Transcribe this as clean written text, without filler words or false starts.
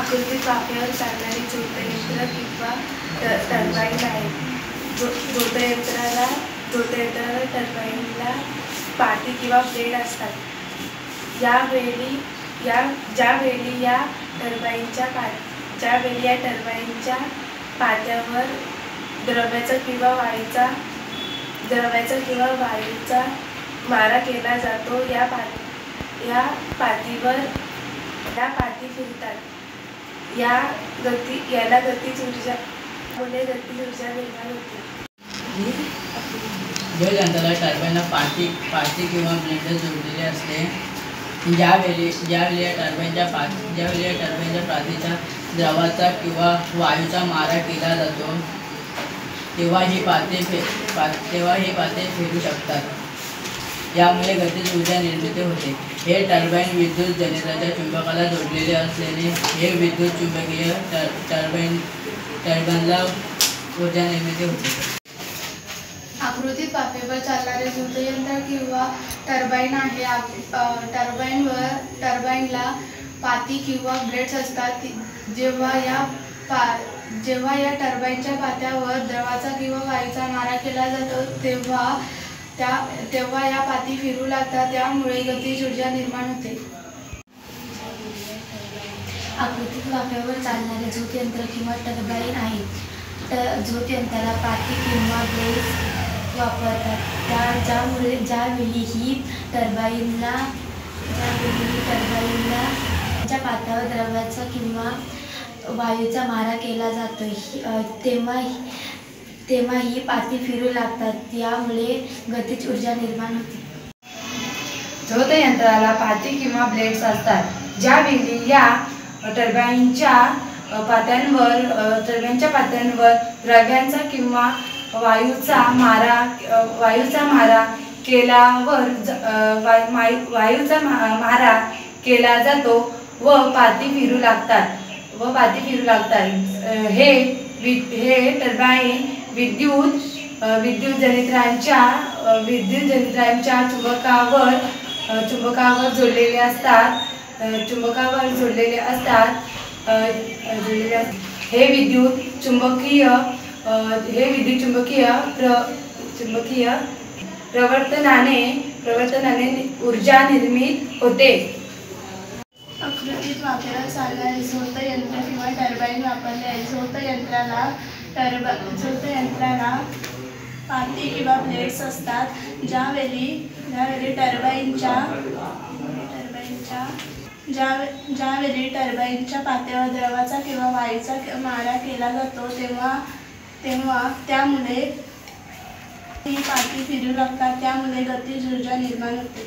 आकृतीत वाफेवर चालणारी झोतयंत्र किंवा टर्बाईन आहे. झोतयंत्राला टर्बाईनला पाती किंवा ब्लेड असतात. ज्यावेळी या टर्बाईनच्या पात्यावर द्रव्याचा किंवा वायूचा मारा केला जातो, या पाती फिरतात. याला गतिज ऊर्जा निर्माण होते. झोतयंत्राला टर्बाईनला पाती किंवा ब्लेड जोडलेले असते. ज्यावेळी या टर्बाईनच्या पातीच्या द्रवाचा किंवा वायूचा मारा केला जातो, तेव्हा ही पाते फिरू शकतात. यामुळे गतिज ऊर्जा निर्मिती होते. हे टर्बाईन विद्युत जनरेटरच्या चुंबकाला जोडलेले असल्याने हे विद्युत चुंबकीय टर्बाईनला ऊर्जा निर्मिती होते. आकृतीत वाफेवर चालणारे झोतयंत्र किंवा टर्बाईन आहे. टर्बाईनला पाती किंवा ब्लेड्स असतात. जेव्हा या टर्बाईनच्या पात्यावर द्रवाचा किंवा वायूचा मारा केला जातो, तेव्हा या पाती फिरू लागतात. त्यामुळे गतिज ऊर्जा निर्माण होते. आकृतीत वाफेवर चालणारे झोतयंत्र किंवा टर्बाईन आहे. झोतयंत्राला पाती किंवा ब्लेड्स वापरतात. ज्यावेळी ही टर्बाईनला त्या पात्यावर द्रवाचा किंवा वायूचा मारा केला जातो, तेव्हा ही पाती फिरू लागतात. यामुळे गतिज ऊर्जा निर्माण होते. झोतयंत्राला पाती किंवा ब्लेड्स असतात. ज्यावेळी या टर्बाईनच्या पात्यांवर द्रव्यांचा किंवा वायूचा मारा केला जातो व पाती फिरू लागतात. हे टर्बाईन विद्युत जनरेटरच्या चुंबकावर जोडलेले असतात. हे विद्युत चुंबकीय प्रवर्तनाने ऊर्जा निर्मित होते. आकृतीत वाफेवर चालणारे झोतयंत्र किंवा टर्बाईन वापरले आहे. झोतयंत्राला पाती किंवा ब्लेड्स असतात. ज्यावेळी टर्बाईनच्या पात्यावर द्रवाचा किंवा वायूचा मारा केला जातो, तेव्हा त्यामुळे ही पाती फिरू लागतात. त्यामुळे गतिज ऊर्जा निर्माण होते.